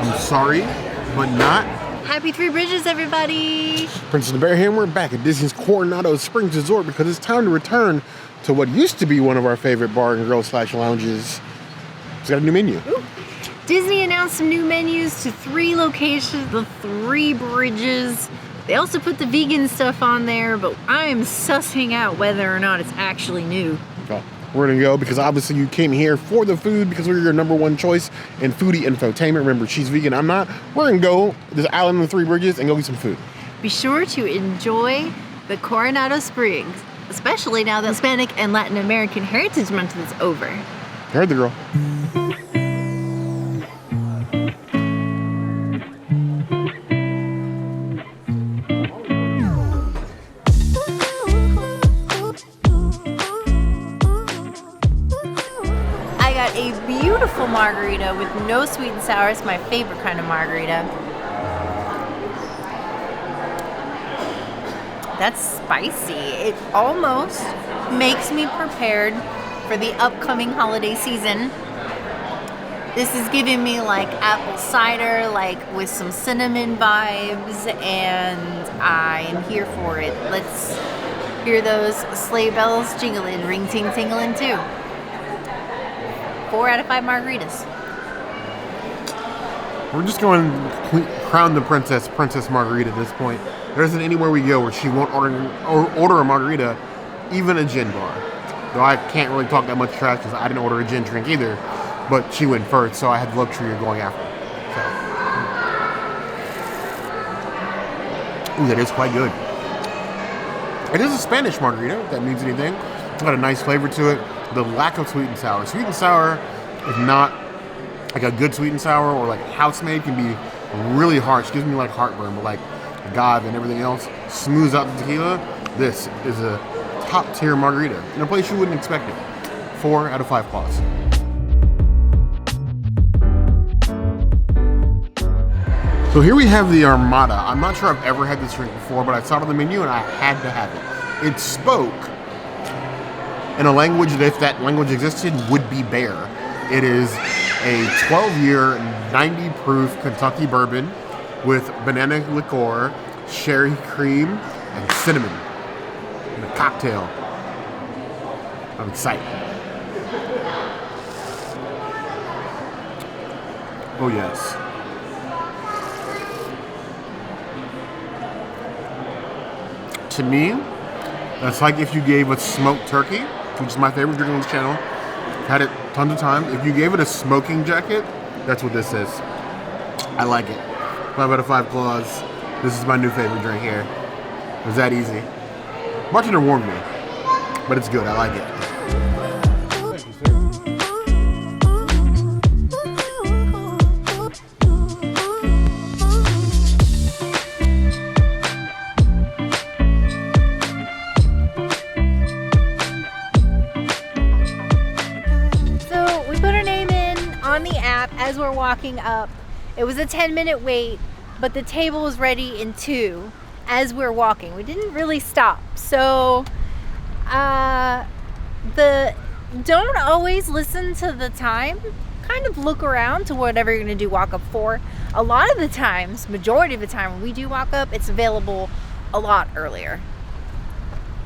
I'm sorry, but not. Happy Three Bridges, everybody! Princess and the Bear here, and we're back at Disney's Coronado Springs Resort because it's time to return to what used to be one of our favorite bar and grill / lounges. It's got a new menu. Ooh. Disney announced some new menus to 3 locations, the 3 bridges. They also put the vegan stuff on there, but I am sussing out whether or not it's actually new. Well, we're gonna go because obviously you came here for the food because we're your #1 choice in foodie infotainment. Remember, she's vegan, I'm not. We're gonna go this island of the 3 bridges and go get some food. Be sure to enjoy the Coronado Springs, especially now that Hispanic and Latin American Heritage Month is over. Heard the girl. A beautiful margarita with no sweet and sour. It's my favorite kind of margarita. That's spicy. It almost makes me prepared for the upcoming holiday season. This is giving me like apple cider, like with some cinnamon vibes, and I am here for it. Let's hear those sleigh bells jingling, ring ting tingling too. 4 out of 5 margaritas. We're just going to crown the princess Margarita at this point. There isn't anywhere we go where she won't order a margarita, even a gin bar. Though I can't really talk that much trash because I didn't order a gin drink either, but she went first, so I had the luxury of going after her. So. Ooh, that is quite good. It is a Spanish margarita, if that means anything. It's got a nice flavor to it. The lack of sweet and sour. Sweet and sour, if not like a good sweet and sour or like house-made, can be really harsh. Gives me like heartburn, but like agave and everything else smooths out the tequila. This is a top-tier margarita in a place you wouldn't expect it. 4 out of 5 claws. So here we have the Armada. I'm not sure I've ever had this drink before, but I saw it on the menu and I had to have it. It spoke in a language that, if that language existed, would be bear. It is a 12-year, 90-proof Kentucky bourbon with banana liqueur, sherry cream, and cinnamon in a cocktail. I'm excited. Oh yes. To me, that's like if you gave a smoked turkey, which is my favorite drink on this channel. Had it tons of times. If you gave it a smoking jacket, that's what this is. I like it. 5 out of 5 claws. This is my new favorite drink here. It was that easy. Bartender warned me, but it's good. I like it. As we're walking up, it was a 10-minute wait, but the table was ready in 2 as we're walking. We didn't really stop. So don't always listen to the time. Kind of look around to whatever you're going to do walk up for. A lot of the times, majority of the time when we do walk up, it's available a lot earlier.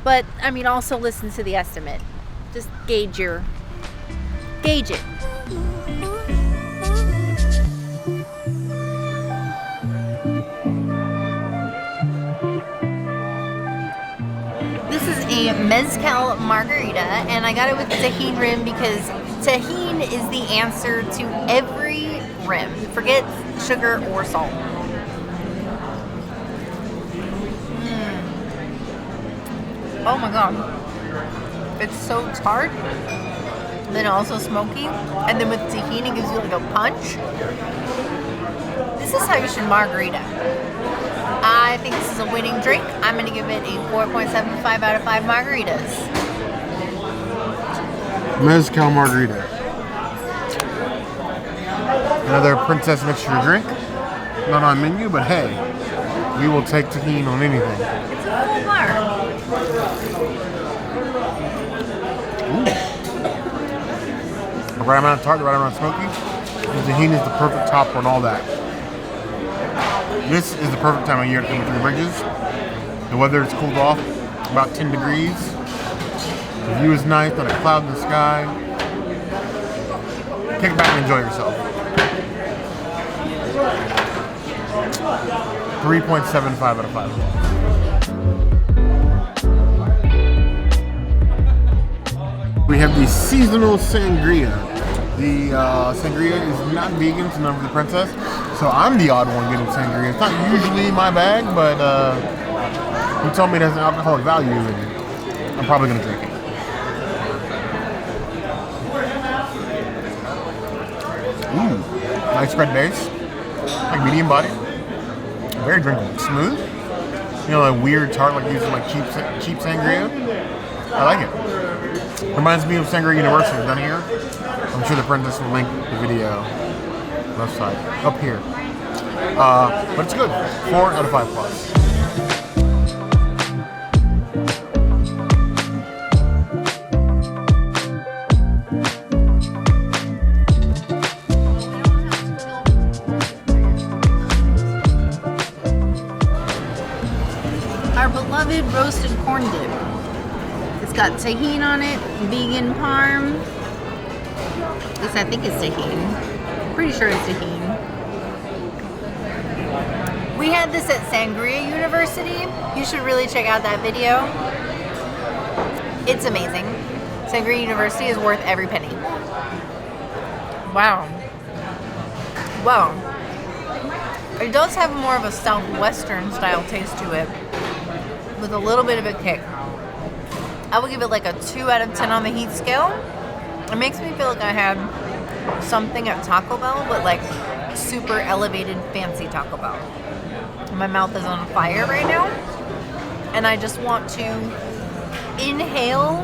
But I mean, also listen to the estimate. Just gauge it. A Mezcal margarita, and I got it with Tajín rim because Tajín is the answer to every rim. Forget sugar or salt. Oh my god. It's so tart, then also smoky, and then with Tajín it gives you like a punch. This is how you should margarita. I think this is a winning drink. I'm going to give it a 4.75 out of 5 margaritas. Mezcal margarita. Another princess mixture drink. Not on menu, but hey, we will take Tajín on anything. It's a full bar. The right amount of tart, the right amount of smoky. The Tajín is the perfect top on all that. This is the perfect time of year to come to Three Bridges. The weather is cooled off, about 10 degrees. The view is nice, not a cloud in the sky. Kick back and enjoy yourself. 3.75 out of 5. We have the seasonal sangria. The sangria is not vegan, so none for the princess. So I'm the odd one getting sangria. It's not usually my bag, but he told me it has an alcoholic value, and I'm probably going to drink it. Ooh, nice red base, like medium body, very drinkable, smooth. You know, like weird tart, like using like cheap sangria. I like it. Reminds me of Sangria University down here. I'm sure the princess will link the video left side up here. But it's good. 4 out of 5 plus. Our beloved roasted corn dip. It's got Tajín on it, vegan parm. This I think is Tajín. Pretty sure it's Tajín. We had this at Sangria University. You should really check out that video. It's amazing. Sangria University is worth every penny. Wow. Wow. It does have more of a southwestern style taste to it, with a little bit of a kick. I would give it like a 2 out of 10 on the heat scale. It makes me feel like I had something at Taco Bell, but like super elevated, fancy Taco Bell. My mouth is on fire right now, and I just want to inhale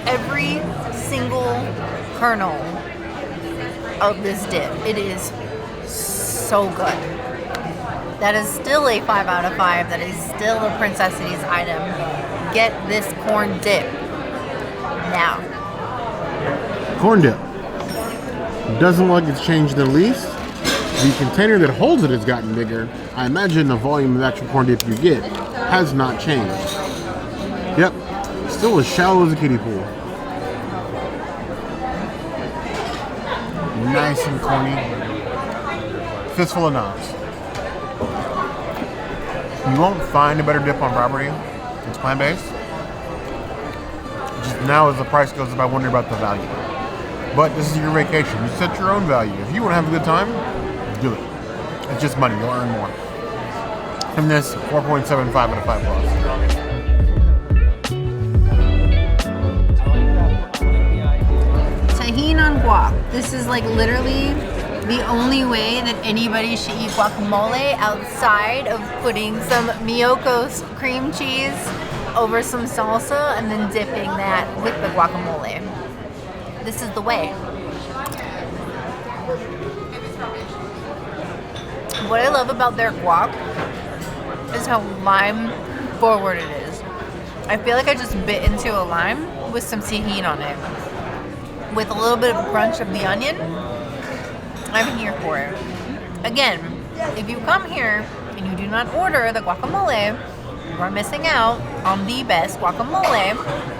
every single kernel of this dip. It is so good. That is still a 5 out of 5. That is still a Princessities item. Get this corn dip now. Corn dip. Doesn't look like it's changed the least. The container that holds it has gotten bigger. I imagine the volume of actual corn dip you get has not changed. Yep, still as shallow as a kiddie pool. Nice and corny. Fistful of knobs. You won't find a better dip on property. It's plant-based. Just now as the price goes up, I wonder about the value. But this is your vacation. You set your own value. If you want to have a good time, do it. It's just money. You'll earn more. From this, 4.75 out of 5 plus. Tajín on guac. This is like literally the only way that anybody should eat guacamole outside of putting some Miyoko's cream cheese over some salsa and then dipping that with the guacamole. This is the way. What I love about their guac is how lime forward it is. I feel like I just bit into a lime with some Tajín on it. With a little bit of crunch of the onion. I'm here for it. Again, if you come here and you do not order the guacamole, you are missing out on the best guacamole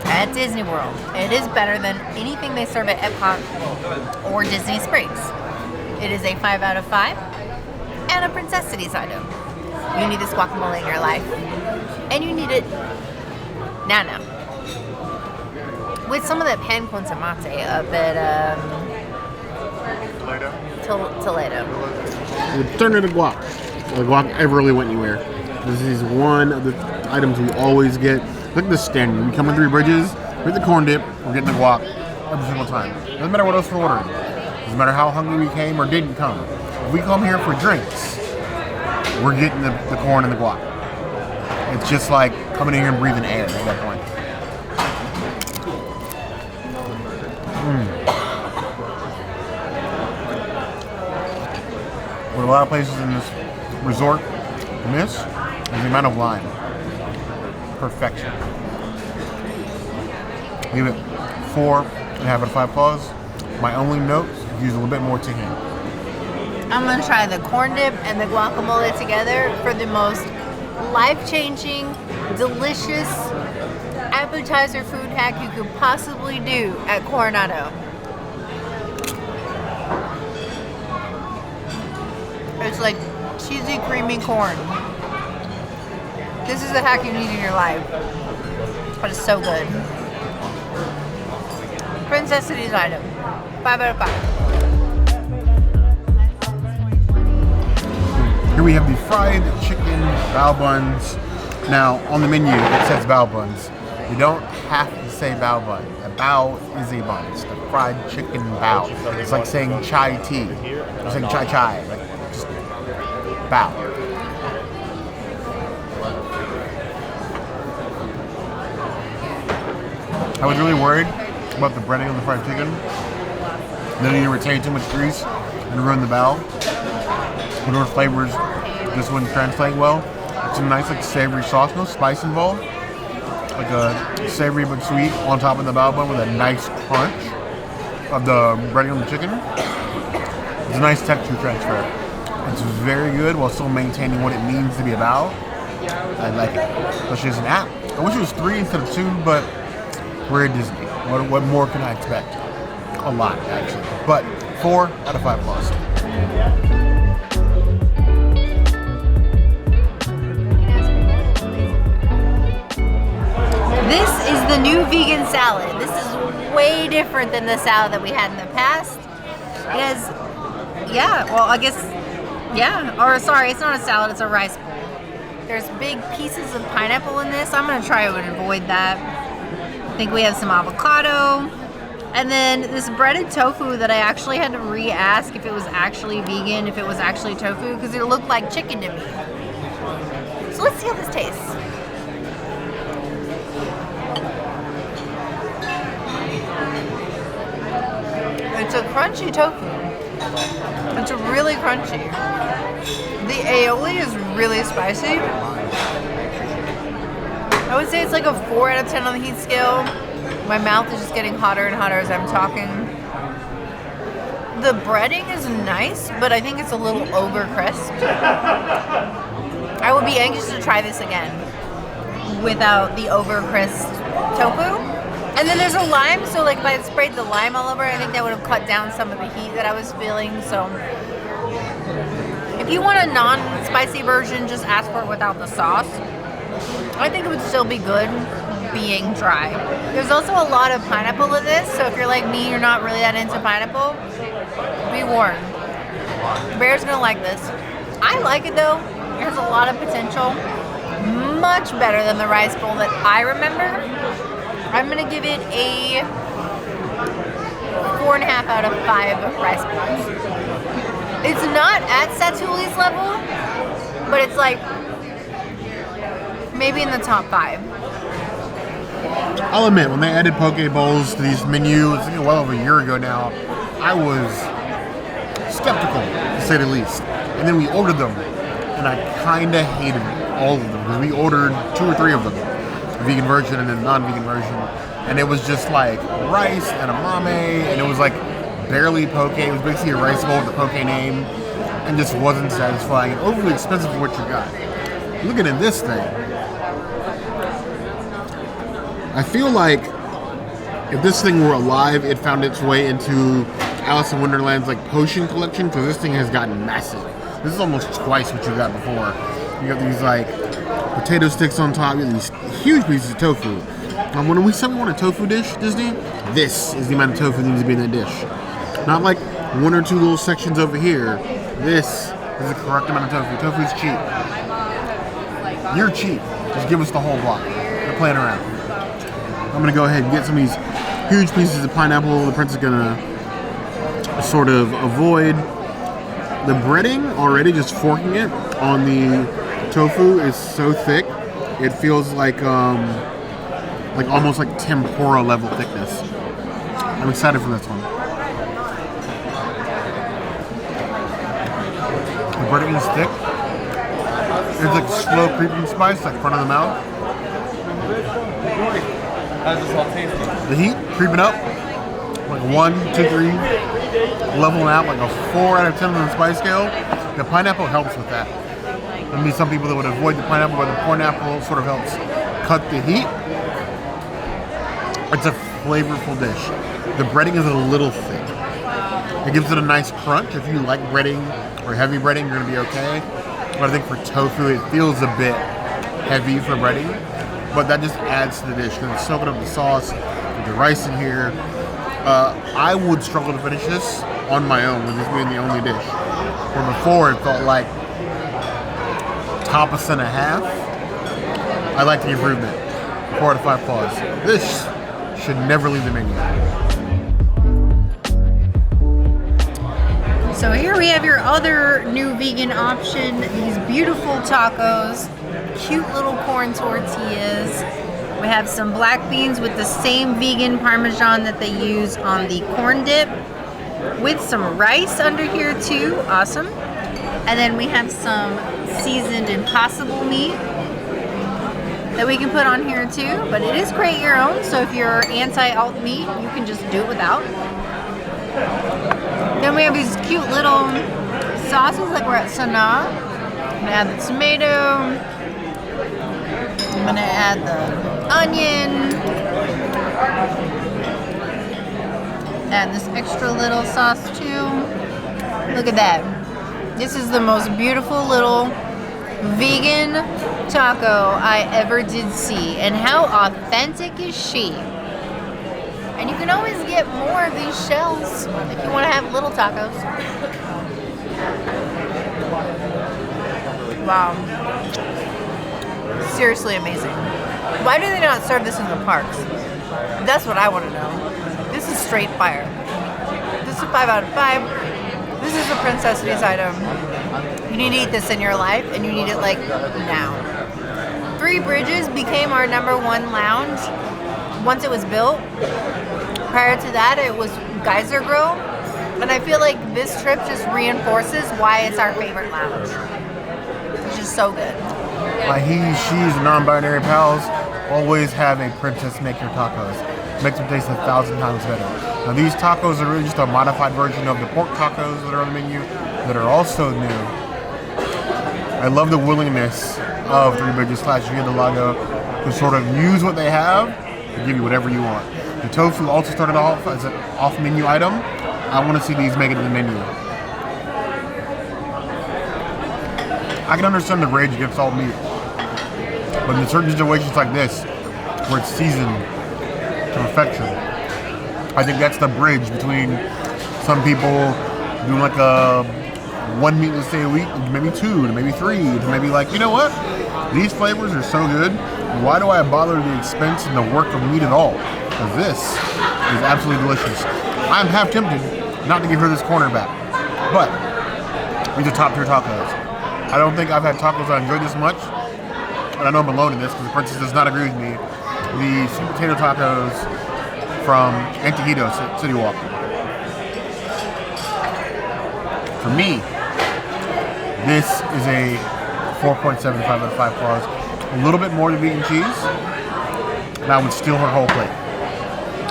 at Disney World. It is better than anything they serve at Epcot or Disney Springs. It is a 5 out of 5 and a Princessities item. You need this guacamole in your life. And you need it now. With some of that pan con tomate up at Toledo. Alternative guac. The guac ever really went anywhere. This is one of the items we always get. Look at the standard. We come in Three Bridges, we get the corn dip, we're getting the guac every single time. Doesn't matter what else we're ordering. Doesn't matter how hungry we came or didn't come. If we come here for drinks, we're getting the corn and the guac. It's just like coming in here and breathing air at that point. What a lot of places in this resort miss is the amount of lime. Perfection. Give it 4.5 out of 5 paws. My only note, use a little bit more Tajín. I'm gonna try the corn dip and the guacamole together for the most life-changing, delicious appetizer food hack you could possibly do at Coronado. It's like cheesy, creamy corn. This is the hack you need in your life. But it's so good. Princess City's item. 5 out of 5. Here we have the fried chicken bao buns. Now, on the menu, it says bao buns. You don't have to say bao bun. A bao is a bun. It's the fried chicken bao. It's like saying chai tea. It's like chai chai. Like, just bao. I was really worried about the breading of the fried chicken. Then you retain too much grease and ruin the bao. But those flavors just wouldn't translate well. It's a nice like savory sauce, no spice involved. Like a savory but sweet on top of the bao bun with a nice crunch of the breading on the chicken. It's a nice texture transfer. It's very good while still maintaining what it means to be a bao. I like it. Especially as an app. I wish it was 3 instead of 2, but we're at Disney. What more can I expect? A lot, actually. But 4 out of 5 plus. This is the new vegan salad. This is way different than the salad that we had in the past. Because, yeah, well, I guess, yeah. Or, sorry, it's not a salad, it's a rice bowl. There's big pieces of pineapple in this. I'm going to try to avoid that. I think we have some avocado. And then this breaded tofu that I actually had to re-ask if it was actually vegan, if it was actually tofu, because it looked like chicken to me. So let's see how this tastes. It's a crunchy tofu. It's really crunchy. The Aïoli is really spicy. I would say it's like a 4 out of 10 on the heat scale. My mouth is just getting hotter and hotter as I'm talking. The breading is nice, but I think it's a little over crisp. I would be anxious to try this again without the over crisp tofu. And then there's a lime, so like if I had sprayed the lime all over, I think that would have cut down some of the heat that I was feeling. So if you want a non-spicy version, just ask for it without the sauce. I think it would still be good being dry. There's also a lot of pineapple in this, so if you're like me, you're not really that into pineapple, be warned. Bear's gonna like this. I like it though. It has a lot of potential. Much better than the rice bowl that I remember. I'm gonna give it a 4.5 out of 5 rice bowls. It's not at Satouli's level, but it's like maybe in the top 5. I'll admit, when they added poke bowls to these menus, well over a year ago now, I was skeptical, to say the least. And then we ordered them, and I kind of hated all of them, because we ordered 2 or 3 of them. A vegan version and a non-vegan version. And it was just like rice and edamame, and it was like barely poke. It was basically a rice bowl with the poke name, and just wasn't satisfying and overly expensive for what you got. Looking at this thing, I feel like if this thing were alive, it found its way into Alice in Wonderland's like potion collection, because this thing has gotten massive. This is almost twice what you got before. You got these like potato sticks on top, you have these huge pieces of tofu. When we say we want a tofu dish, Disney, this is the amount of tofu that needs to be in that dish. Not like 1 or 2 little sections over here. This is the correct amount of tofu. Tofu's cheap. You're cheap. Just give us the whole block. We're playing around. I'm gonna go ahead and get some of these huge pieces of pineapple. The Prince is gonna sort of avoid. The breading already, just forking it on the tofu, is so thick. It feels like almost like tempura level thickness. I'm excited for this one. The breading is thick. It's like slow creeping spice, like front of the mouth. How's this all tasting? The heat creeping up. Like 1, 2, 3, leveling out like a 4 out of 10 on the spice scale. The pineapple helps with that. There'll be some people that would avoid the pineapple, but the pineapple sort of helps cut the heat. It's a flavorful dish. The breading is a little thick. It gives it a nice crunch. If you like breading or heavy breading, you're gonna be okay. But I think for tofu, it feels a bit heavy for breading. But that just adds to the dish because it's soaking up the sauce, with the rice in here. I would struggle to finish this on my own with this being the only dish. Where before it felt like tapas and a half. I like the improvement. 4 out of 5 claws. This should never leave the menu. So here we have your other new vegan option, these beautiful tacos, cute little corn tortillas. We have some black beans with the same vegan Parmesan that they use on the corn dip, with some rice under here too, awesome. And then we have some seasoned impossible meat that we can put on here too, but it is create your own, so if you're anti-alt meat, you can just do it without. Then we have these cute little sauces like we're at Sana. I'm gonna add the tomato. I'm gonna add the onion. Add this extra little sauce too. Look at that. This is the most beautiful little vegan taco I ever did see. And how authentic is she? And you can always get more of these shells if you want to have little tacos. Wow. Seriously amazing. Why do they not serve this in the parks? That's what I want to know. This is straight fire. This is 5 out of 5. This is a princessities item. You need to eat this in your life, and you need it like now. Three Bridges became our #1 lounge once it was built. Prior to that, it was Geyser Grill. And I feel like this trip just reinforces why it's our favorite lounge. It's just so good. My he, she's, non-binary pals always have a princess make your tacos. Makes them taste 1,000 times better. Now these tacos are really just a modified version of the pork tacos that are on the menu that are also new. I love the willingness of Three Bridges / Via del Lago to sort of use what they have to give you whatever you want. The tofu also started off as an off-menu item. I want to see these make it to the menu. I can understand the rage against all meat, but in certain situations like this, where it's seasoned to perfection, I think that's the bridge between some people doing like a 1 meatless day a week, maybe 2, to maybe 3, to maybe like, you know what? These flavors are so good. Why do I bother the expense and the work of meat at all? Because this is absolutely delicious. I'm half tempted not to give her this corner back, but these are top tier tacos. I don't think I've had tacos I enjoyed this much, and I know I'm alone in this because the princess does not agree with me. The sweet potato tacos from Antojitos at City Walk. For me, this is a 4.75 out of 5 claws. A little bit more than vegan cheese, and I would steal her whole plate.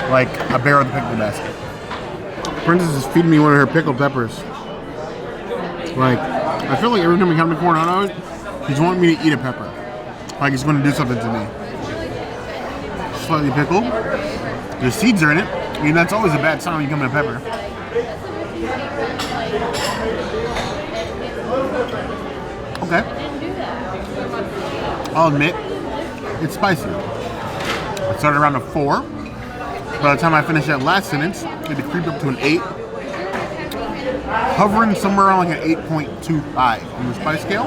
Like a bear in the picnic basket. Princess is feeding me one of her pickled peppers. Like, I feel like every time we come to Coronado, he's wanting me to eat a pepper. Like he's going to do something to me. Slightly pickled. The seeds are in it. I mean, that's always a bad sign when you come to a pepper. Okay. I'll admit, it's spicy. I started around a 4. By the time I finished that last sentence, it had to creep up to an 8. Hovering somewhere around like an 8.25 on the spice scale.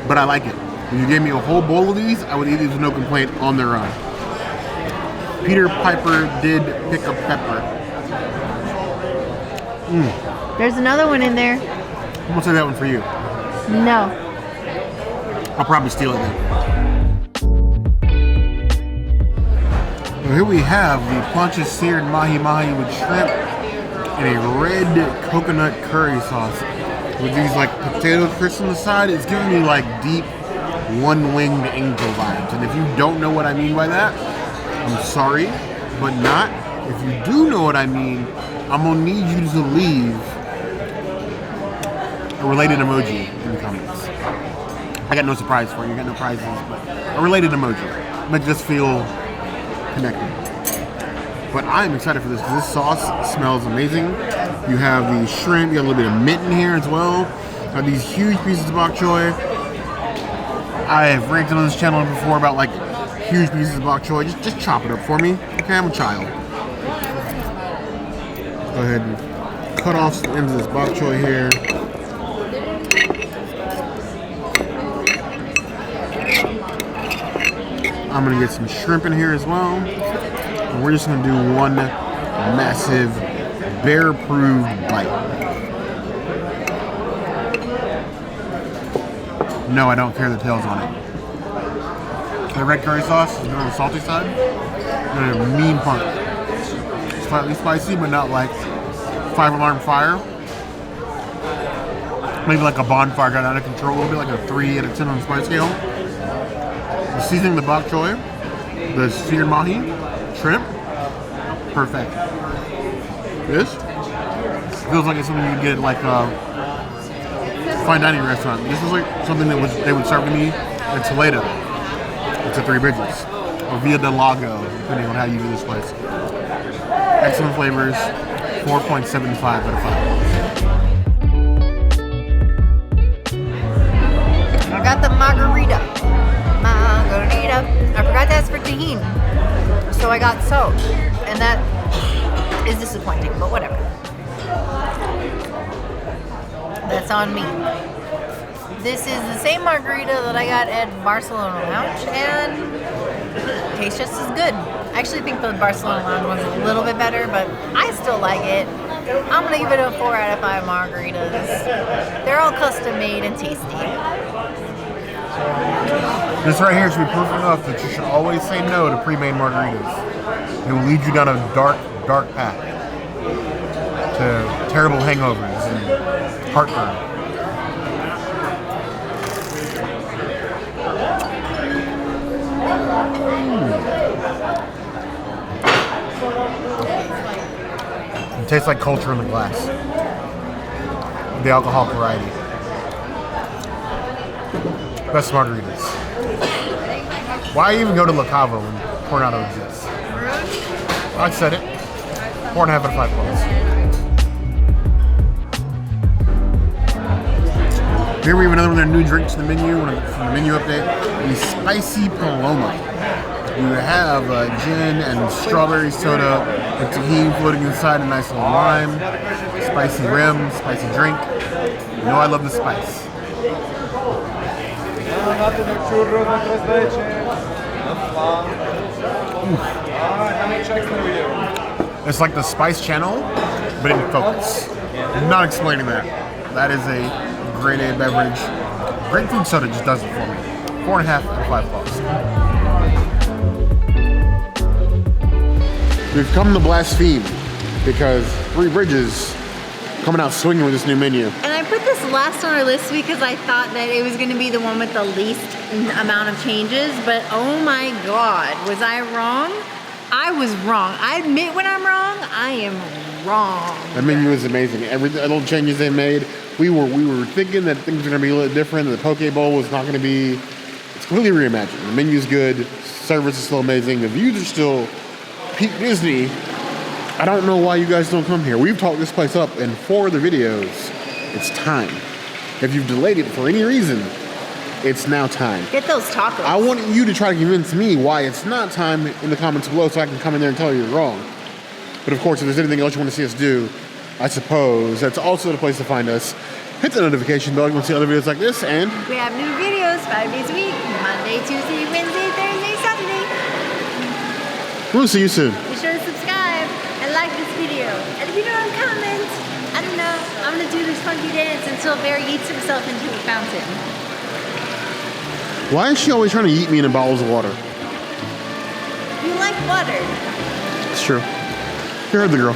But I like it. If you gave me a whole bowl of these, I would eat these with no complaint on their own. Peter Piper did pick a pepper. There's another one in there. I'm gonna say that one for you. No. I'll probably steal it then. Now here we have the Plancha-seared Mahi with shrimp and a red coconut curry sauce with these like potato crisps on the side. It's giving me like deep one-winged angel vibes. And if you don't know what I mean by that, I'm sorry, but not. If you do know what I mean, I'm gonna need you to leave a related emoji in the comments. I got no surprise for you. You got no prizes, but a related emoji. Make us feel connected. But I'm excited for this because this sauce smells amazing. You have the shrimp, you got a little bit of mint in here as well. You have these huge pieces of bok choy. I have ranted on this channel before about like huge pieces of bok choy. Just chop it up for me. Okay, I'm a child. Go ahead and cut off some ends of this bok choy here. I'm gonna get some shrimp in here as well. And we're just gonna do one massive bear-proof bite. No, I don't care the tails on it. The red curry sauce is on the salty side. And a mean punch. Slightly spicy, but not like 5-alarm fire. Maybe like a bonfire got out of control a little bit, like a 3 out of 10 on the spice scale. The seasoning, the bok choy, the seared mahi, shrimp, perfect. This feels like it's something you get at like a fine dining restaurant. This is like something that they would serve to me in Toledo. It's at Three Bridges or Via del Lago, depending on how you do this place. Excellent flavors, 4.75 out of 5. I got the margarita. I forgot to ask for Tajín, so I got soap, and that is disappointing, but whatever. That's on me. This is the same margarita that I got at Barcelona Lounge, and it tastes just as good. I actually think the Barcelona Lounge one's a little bit better, but I still like it. I'm gonna give it a 4 out of 5 margaritas. They're all custom made and tasty. This right here should be proof enough that you should always say no to pre-made margaritas. It will lead you down a dark, dark path to terrible hangovers and heartburn. It tastes like culture in the glass. The alcoholic variety. Best margaritas. Why even go to La Cava when Coronado exists? I said it. 4.5 out of 5 points. Here we have another one of their new drinks in the menu, from the menu update. The Spicy Paloma. You have gin and strawberry soda, and Tajín floating inside, a nice little lime, spicy rim, spicy drink. You know I love the spice. It's like the Spice Channel, but in focus. I'm not explaining that. That is a grade A beverage. Grapefruit soda just does it for me. 4.5 out of 5 plus. We've come to blaspheme because Three Bridges coming out swinging with this new menu. And I put this last on our list because I thought that it was going to be the one with the least amount of changes, but oh my God, was I wrong? I was wrong. I admit when I'm wrong, I am wrong. That menu is amazing. Every little changes they made, we were thinking that things were going to be a little different, that the poke bowl was not going to be, it's completely reimagined. The menu's good, service is still amazing, the views are still peak Disney. I don't know why you guys don't come here. We've talked this place up in 4 of the videos. It's time. If you've delayed it for any reason, it's now time. Get those tacos. I want you to try to convince me why it's not time in the comments below so I can come in there and tell you you're wrong. But of course, if there's anything else you want to see us do, I suppose that's also the place to find us. Hit the notification bell. You want to see other videos like this, and we have new videos 5 days a week, Monday, Tuesday, Wednesday, Thursday, Saturday. We'll see you soon. Be sure to subscribe and like this video. And if you don't have comments, I don't know, I'm going to do this funky dance until Bear eats himself into a fountain. Why is she always trying to eat me in bottles of water? You like water. It's true. You heard the girl.